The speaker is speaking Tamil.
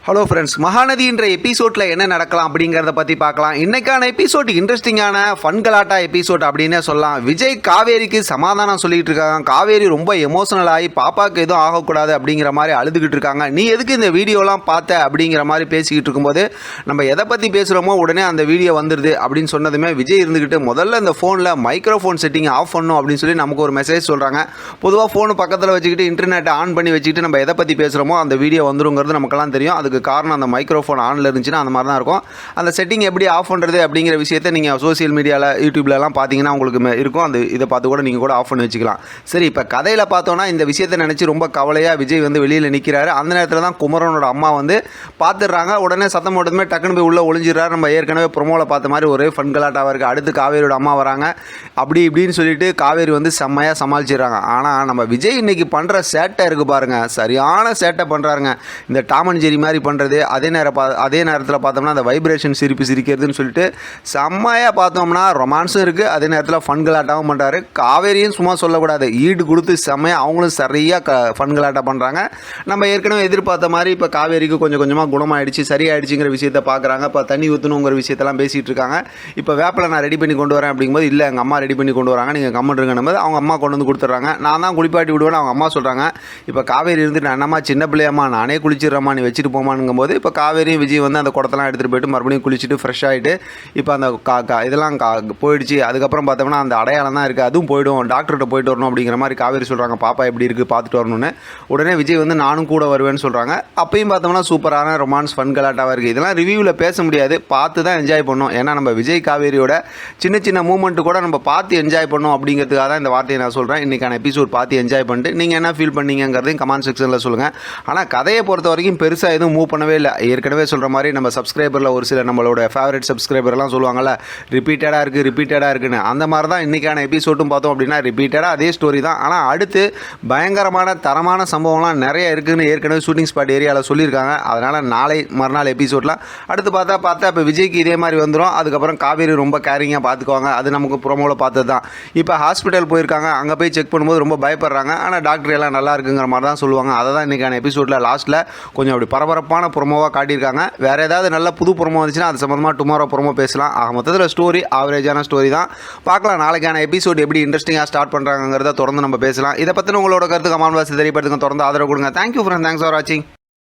ஹலோ ஃப்ரெண்ட்ஸ், மகாநதின்ற எபிசோடில் என்ன நடக்கலாம் அப்படிங்கிறத பற்றி பார்க்கலாம். இன்றைக்கான எபிசோட் இன்ட்ரெஸ்டிங்கான ஃபன்கலாட்டா எபிசோட் அப்படின்னே சொல்லலாம். விஜய் காவேரிக்கு சமாதானம் சொல்லிகிட்டு இருக்காங்க. காவேரி ரொம்ப எமோஷனல் ஆகி பாப்பாவுக்கு எதுவும் ஆகக்கூடாது அப்படிங்கிற மாதிரி அழுதுகிட்டு இருக்காங்க. நீ எதுக்கு இந்த வீடியோலாம் பார்த்த அப்படிங்கிற மாதிரி பேசிக்கிட்டு இருக்கும்போது நம்ம எதை பற்றி பேசுகிறோமோ உடனே அந்த வீடியோ வந்துடுது அப்படின்னு சொன்னதுமே விஜய் இருந்துக்கிட்டு முதல்ல இந்த ஃபோனில் மைக்ரோஃபோன் செட்டிங் ஆஃப் பண்ணணும் அப்படின்னு சொல்லி நமக்கு ஒரு மெசேஜ் சொல்கிறாங்க. பொதுவாக ஃபோனு பக்கத்தில் வச்சுக்கிட்டு இன்டர்நெட்டை ஆன் பண்ணி வச்சுக்கிட்டு நம்ம எதை பற்றி பேசுகிறோமோ அந்த வீடியோ வந்துருங்கிறது நமக்கெல்லாம் தெரியும். அதுக்கு காரணம் அந்த மைக்ரோஃபோன் ஆனில் இருந்துச்சுன்னா அந்த மாதிரி தான் இருக்கும். அந்த செட்டிங் எப்படி ஆஃப் பண்ணுறது அப்படிங்கிற விஷயத்தை நீங்கள் சோசியல் மீடியாவில் யூடியூப்லலாம் பார்த்தீங்கன்னா உங்களுக்கு இருக்கும். அந்த இதை பார்த்து கூட நீங்கள் கூட ஆஃப் பண்ணி வச்சுக்கலாம். சரி, இப்போ கதையில் பார்த்தோன்னா இந்த விஷயத்தை நினச்சி ரொம்ப கவலையாக விஜய் வந்து வெளியில் நிற்கிறாரு. அந்த நேரத்தில் தான் குமரனோட அம்மா வந்து பார்த்துடுறாங்க. உடனே சத்தம் போட்டதுமே டக்குன்னு போய் உள்ளே ஒளிஞ்சிடறாரு. நம்ம ஏற்கனவே ப்ரொமோவில் பார்த்த மாதிரி ஒரே ஃபன்கலாட்டாக இருக்குது. அடுத்து காவேரியோட அம்மா வராங்க. அப்படி இப்படின்னு சொல்லிட்டு காவேரி வந்து செம்மையாக சமாளிச்சிடுறாங்க. ஆனால் நம்ம விஜய் இன்றைக்கி பண்ணுற சேட்டை இருக்குது பாருங்கள், சரியான சேட்டை பண்ணுறாருங்க. இந்த டாம் அண்ட் ஜெரி மாதிரி பண்ணுறது, அதே நேரத்தில் பார்த்தோம்னா அந்த வைப்ரேஷன் சிரிக்கிறதுன்னு சொல்லிட்டு செம்மையாக பார்த்தோம்னா ரொமான்ஸும் இருக்குது, அதே நேரத்தில் ஃபன்கலாட்டாகவும் பண்ணுறாரு. காவேரியும் சும்மா சொல்லக்கூடாது, ஈடு கொடுத்து செம்மையாக அவங்களும் சரியாக ஃபன்கலாட்டா பண்ணுறாங்க. நம்ம ஏற்கனவே எதிர்பார்த்த மாதிரி இப்போ காவேரிக்கு கொஞ்சம் கொஞ்சமாக குணமாயிடுச்சு, சரியாயிடுச்சுங்கிற விஷயத்தை பார்க்குறாங்க. இப்போ தண்ணி ஊற்றணுங்கிற விஷயத்தெல்லாம் பேசிகிட்டு இருக்காங்க. இப்போ வேப்பில் நான் ரெடி பண்ணி கொண்டு வரேன் அப்படிங்கும்போது இல்லை, எங்கள் அம்மா ரெடி பண்ணி கொண்டு வராங்க, நீங்கள் கம்மன் இருங்கன்னு அவங்க அம்மா கொண்டு வந்து கொடுத்துட்றாங்க. நான் தான் குளிப்பாட்டி விடுவேன்னு அவங்க அம்மா சொல்கிறாங்க. இப்போ காவேரி இருந்துட்டு என்னம்மா சின்ன பிள்ளையம்மா, நானே குளிச்சிடுறம்மா, நீ வச்சுட்டு போமானுங்கும்போது இப்போ காவேரியும் விஜய் வந்து அந்த குடத்தெல்லாம் எடுத்துகிட்டு போயிட்டு மறுபடியும் குளிச்சுட்டு ஃப்ரெஷ் ஆகிட்டு இப்போ அந்த இதெல்லாம் போயிடுச்சு. அதுக்கப்புறம் பார்த்தோம்னா அந்த அடையாளம் தான் இருக்குது, அதுவும் போய்டும், டாக்டர்கிட்ட போயிட்டு வரணும் அப்படிங்கிற மாதிரி காவேரி சொல்கிறாங்க. பாப்பா எப்படி இருக்குது பார்த்துட்டு வரணும்னு. உடனே விஜய் வந்து நானும் கூட வருவேன்னு சொல்கிறாங்க. அப்பயும் பார்த்தோம்னா சூப்பரான ரொமான்ஸ் ஃபன்கலாட்டாக இருக்குது. இதெல்லாம் ரிவ்யூவில் பேச முடியாது, பார்த்து தான் என்ஜாய் பண்ணோம். ஏன்னா நம்ம விஜய் காவேரியோட சின்ன சின்ன மூமெண்ட்டு கூட நம்ம பார்த்து என்ஜாய் பண்ணோம் அப்படிங்கிறதுக்காக தான் இந்த வார்த்தையை நான் சொல்கிறேன். இன்றைக்கான எபிசோட் பார்த்து என்ஜாய் பண்ணிட்டு நீங்கள் என்ன ஃபீல் பண்ணீங்கிறதையும் கமெண்ட் செக்ஷனில் சொல்லுங்கள். ஆனால் கதையை பொறுத்த வரைக்கும் பெருசாக எதுவும் மூவ் பண்ணவே இல்லை. ஏற்கனவே சொல்கிற மாதிரி நம்ம சப்ஸ்கிரைபரில் ஒரு சில நம்மளோட ஃபேவரட் சப்ஸ்கிரைபர்லாம் சொல்லுவாங்கள்ல, ரிப்பீட்டடாக இருக்குன்னு. அந்த மாதிரி தான் இன்றைக்கான எபிசோட்டும் பார்த்தோம் அப்படின்னா ரிப்பீட்டடாக அதே ஸ்டோரி தான். ஆனால் அடுத்து பயங்கரமான தரமான சம்பவம்லாம் நிறைய இருக்குதுன்னு ஏற்கனவே ஷூட்டிங் ஸ்பாட் ஏரியாவில் சொல்லியிருக்காங்க. அதனால் நாளை மறுநாள் எபிசோட்லாம் அடுத்து பார்த்தா இப்போ விஜய்க்கு இதே மாதிரி வந்துடும். அதுக்கப்புறம் காவேரி ரொம்ப கேரிங்காக பார்த்துக்குவாங்க. அது நமக்கு ப்ரோமோவில் பார்த்தது தான். இப்போ ஹாஸ்பிட்டல் போயிருக்காங்க, அங்கே போய் செக் பண்ணும்போது ரொம்ப பயப்படுறாங்க. ஆனால் டாக்டர் எல்லாம் நல்லா இருக்குங்கிற மாதிரி தான் சொல்லுவாங்க. அதை தான் இன்றைக்கான எபிசோடில் லாஸ்ட்டில் கொஞ்சம் அப்படி பரபரப்பான ப்ரோமோவாக காட்டியிருக்காங்க. வேறு ஏதாவது நல்ல புது ப்ரோமோ வந்துச்சுன்னா அது சம்மந்தமாக டுமாரோ ப்ரோமோ பேசலாம். மொத்தத்தில் ஸ்டோரி ஆவரேஜான ஸ்டோரி தான். பார்க்கலாம் நாளைக்கான எபிசோட் எப்படி இன்ட்ரெஸ்டிங்காக ஸ்டார்ட் பண்ணுறாங்கிறத தொடர்ந்து நம்ம பேசலாம். இதை பற்றின உங்களோட கருத்து கமெண்ட் பாக்ஸில் தெரியப்படுத்துங்க. தொடர்ந்து ஆதரவு கொடுங்க. தேங்க்யூ ஃப்ரெண்ட், தேங்க்ஸ் ஃபார் வாட்சிங்.